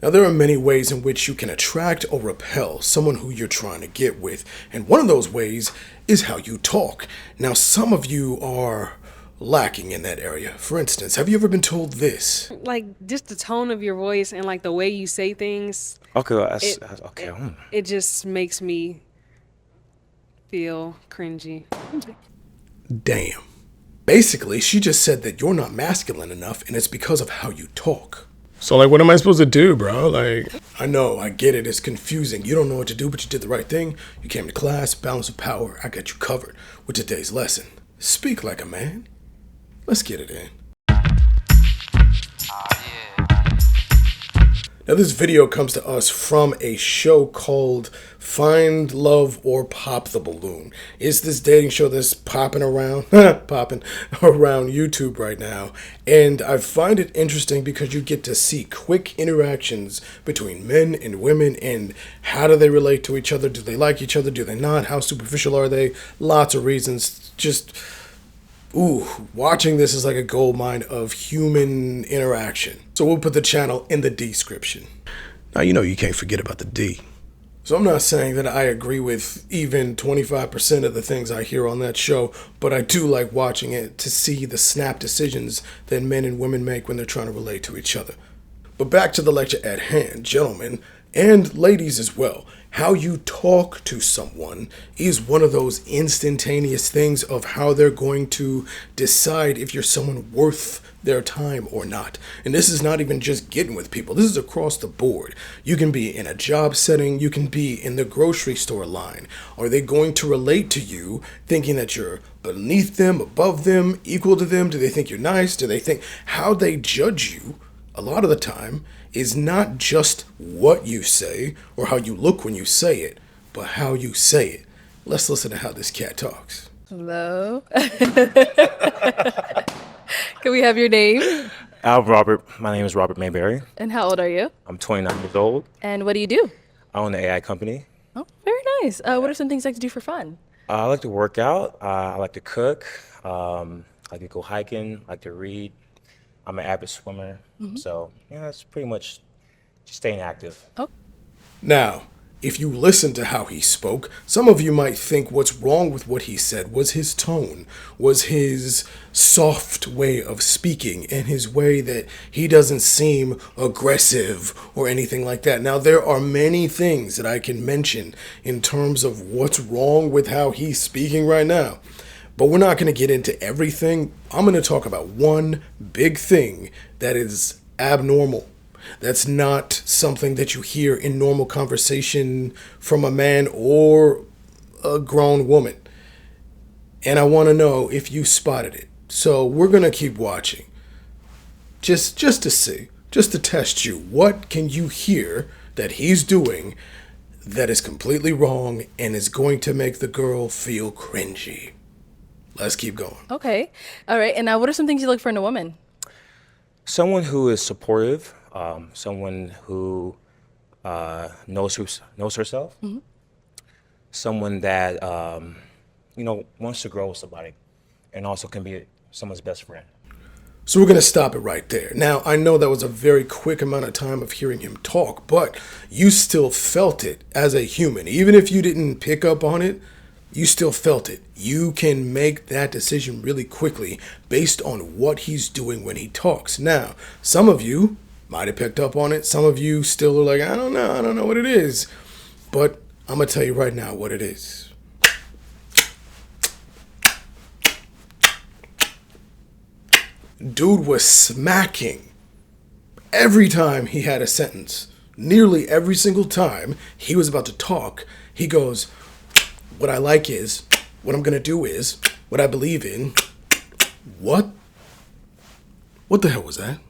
Now, there are many ways in which you can attract or repel someone who you're trying to get with, and one of those ways is how you talk. Now, some of you are lacking in that area. For instance, have you ever been told this? Like just the tone of your voice and like the way you say things, Okay, well, it okay. it just makes me feel cringy. Damn. Basically, she just said that you're not masculine enough, and it's because of how you talk. So, like, what am I supposed to do, bro? Like, I know, I get it, it's confusing. You don't know what to do, but you did the right thing. You came to class, balance of power. I got you covered with today's lesson. Speak like a man. Let's get it in. Now, this video comes to us from a show called Find Love or Pop the Balloon. It's this dating show that's popping around YouTube right now. And I find it interesting because you get to see quick interactions between men and women and how do they relate to each other? Do they like each other? Do they not? How superficial are they? Lots of reasons. Just watching this is like a gold mine of human interaction. So we'll put the channel in the description. Now, you know you can't forget about the D. So I'm not saying that I agree with even 25% of the things I hear on that show, but I do like watching it to see the snap decisions that men and women make when they're trying to relate to each other. But back to the lecture at hand, gentlemen, and ladies as well. How you talk to someone is one of those instantaneous things of how they're going to decide if you're someone worth their time or not. And this is not even just getting with people. This is across the board. You can be in a job setting. You can be in the grocery store line. Are they going to relate to you thinking that you're beneath them, above them, equal to them? Do they think you're nice? Do they think how they judge you? A lot of the time is not just what you say or how you look when you say it, but how you say it. Let's listen to how this cat talks. Hello. Can we have your name? Robert. My name is Robert Mayberry. And how old are you? I'm 29 years old. And what do you do? I own an AI company. Oh, very nice. What are some things you like to do for fun? I like to work out. I like to cook. I like to go hiking. I like to read. I'm an avid swimmer. So, yeah, that's pretty much just staying active. Oh, Now, if you listen to how he spoke, some of you might think what's wrong with what he said was his tone, was his soft way of speaking, and his way that he doesn't seem aggressive or anything like that. Now, there are many things that I can mention in terms of what's wrong with how he's speaking right now. But we're not going to get into everything. I'm going to talk about one big thing that is abnormal. That's not something that you hear in normal conversation from a man or a grown woman. And I want to know if you spotted it. So we're going to keep watching. Just to see, just to test you. What can you hear that he's doing that is completely wrong and is going to make the girl feel cringy? Let's keep going. okay. All right. And now what are some things you look for in a woman? Someone who is supportive, someone who knows herself, someone that wants to grow with somebody, and also can be someone's best friend. So we're going to stop it right there. Now, I know that was a very quick amount of time of hearing him talk, but you still felt it as a human. Even if you didn't pick up on it, you still felt it. You can make that decision really quickly based on what he's doing when he talks. Now, some of you might have picked up on it. Some of you still are like, I don't know what it is. But I'm going to tell you right now what it is. Dude was smacking every time he had a sentence. Nearly every single time he was about to talk, he goes, what I like is, what I'm going to do is, what I believe in. What? What the hell was that?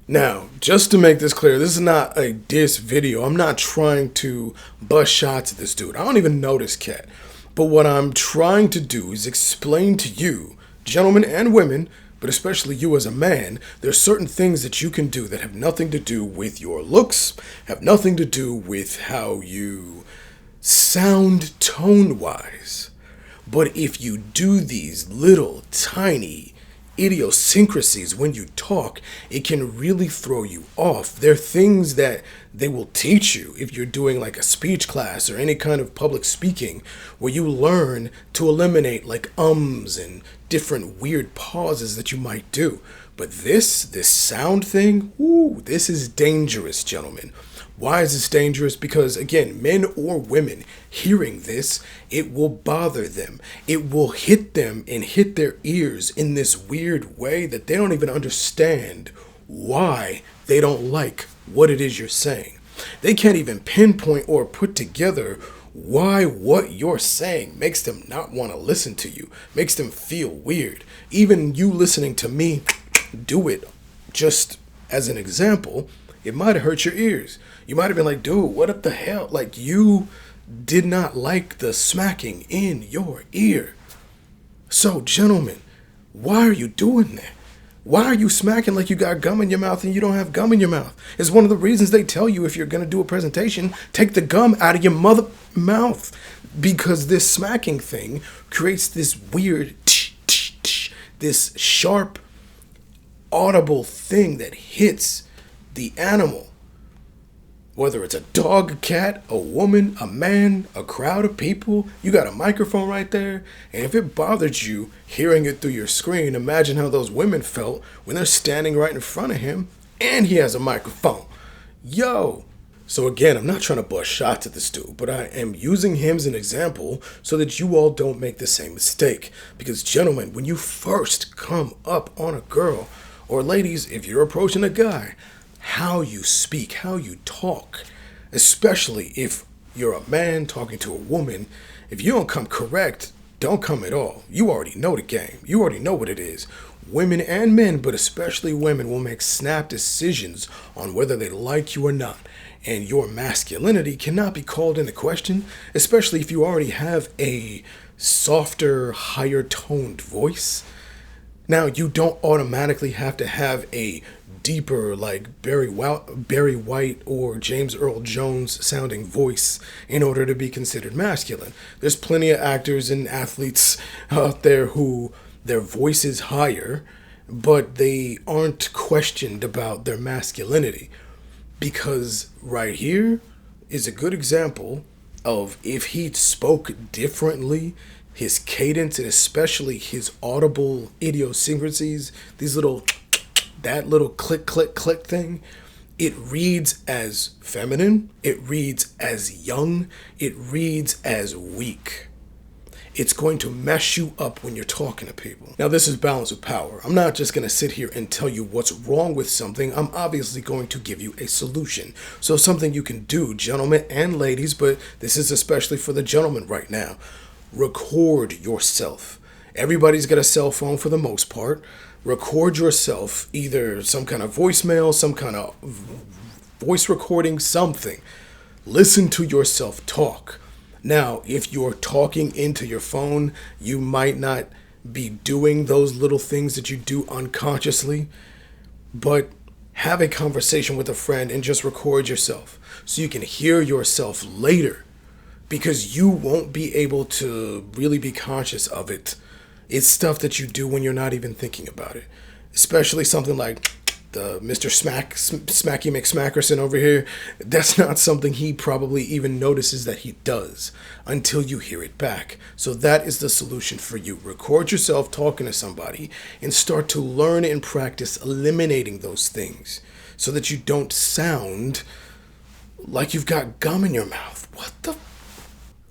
Now, just to make this clear, this is not a diss video. I'm not trying to bust shots at this dude. I don't even know this cat. But what I'm trying to do is explain to you, gentlemen and women, but especially you as a man, there's certain things that you can do that have nothing to do with your looks, have nothing to do with how you sound tone-wise. But if you do these little tiny idiosyncrasies when you talk, it can really throw you off. They're things that They will teach you if you're doing like a speech class or any kind of public speaking where you learn to eliminate like ums and different weird pauses that you might do. But this sound thing, this is dangerous, gentlemen. Why is this dangerous? Because again, men or women hearing this, it will bother them. It will hit them and hit their ears in this weird way that they don't even understand why they don't like what it is you're saying. They can't even pinpoint or put together why what you're saying makes them not want to listen to you, makes them feel weird. Even you listening to me do it just as an example, it might have hurt your ears. You might have been like, dude, what the hell? Like, you did not like the smacking in your ear. So, gentlemen, why are you doing that? Why are you smacking like you got gum in your mouth and you don't have gum in your mouth? It's one of the reasons they tell you if you're going to do a presentation, take the gum out of your mother mouth. Because this smacking thing creates this weird, this sharp, audible thing that hits the animal. Whether it's a dog, a cat, a woman, a man, a crowd of people, you got a microphone right there. And if it bothered you hearing it through your screen, imagine how those women felt when they're standing right in front of him and he has a microphone. Yo. So again, I'm not trying to bust shots at this dude, but I am using him as an example so that you all don't make the same mistake. Because gentlemen, when you first come up on a girl, or ladies, if you're approaching a guy, how you speak, how you talk, especially if you're a man talking to a woman, if you don't come correct, don't come at all. You already know the game. You already know what it is. Women and men, but especially women, will make snap decisions on whether they like you or not. And your masculinity cannot be called into question, especially if you already have a softer, higher toned voice. Now, you don't automatically have to have a deeper, like Barry White or James Earl Jones sounding voice in order to be considered masculine. There's plenty of actors and athletes out there who their voice is higher, but they aren't questioned about their masculinity. Because right here is a good example of if he spoke differently, his cadence and especially his audible idiosyncrasies, that little click, click, click thing, it reads as feminine, it reads as young, it reads as weak. It's going to mess you up when you're talking to people. Now, this is balance of power. I'm not just going to sit here and tell you what's wrong with something. I'm obviously going to give you a solution. So something you can do, gentlemen and ladies, but this is especially for the gentlemen right now. Record yourself. Everybody's got a cell phone for the most part. Record yourself, either some kind of voicemail, some kind of voice recording, something. Listen to yourself talk. Now, if you're talking into your phone, you might not be doing those little things that you do unconsciously, but have a conversation with a friend and just record yourself so you can hear yourself later, because you won't be able to really be conscious of it. It's stuff that you do when you're not even thinking about it, especially something like the Mr. Smacky McSmackerson over here. That's not something he probably even notices that he does until you hear it back. So that is the solution for you. Record yourself talking to somebody and start to learn and practice eliminating those things so that you don't sound like you've got gum in your mouth. What the?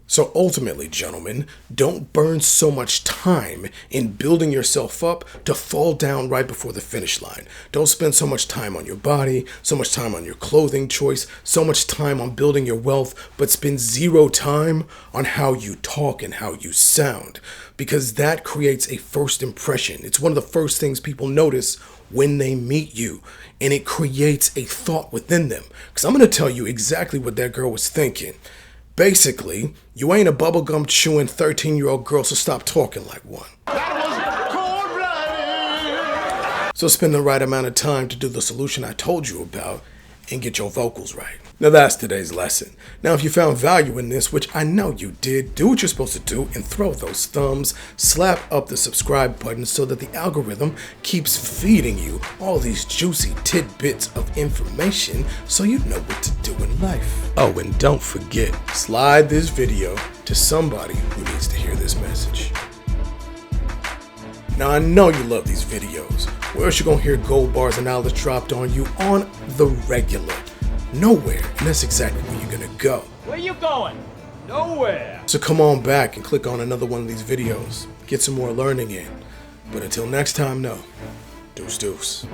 So ultimately, gentlemen, don't burn so much time in building yourself up to fall down right before the finish line. Don't spend so much time on your body, so much time on your clothing choice, so much time on building your wealth, but spend zero time on how you talk and how you sound, because that creates a first impression. It's one of the first things people notice when they meet you, and it creates a thought within them. Because I'm going to tell you exactly what that girl was thinking. Basically, you ain't a bubblegum chewing 13-year-old girl, so stop talking like one. So spend the right amount of time to do the solution I told you about and get your vocals right. Now that's today's lesson. Now if you found value in this, which I know you did, do what you're supposed to do and throw those thumbs, slap up the subscribe button so that the algorithm keeps feeding you all these juicy tidbits of information so you know what to do in life. Oh, and don't forget, slide this video to somebody who needs to hear this message. Now I know you love these videos. Where else you gonna hear gold bars and knowledge dropped on you on the regular? Nowhere, and that's exactly where you're gonna go. Where you going? Nowhere. So come on back and click on another one of these videos. Get some more learning in. But until next time, no. Deuce deuce.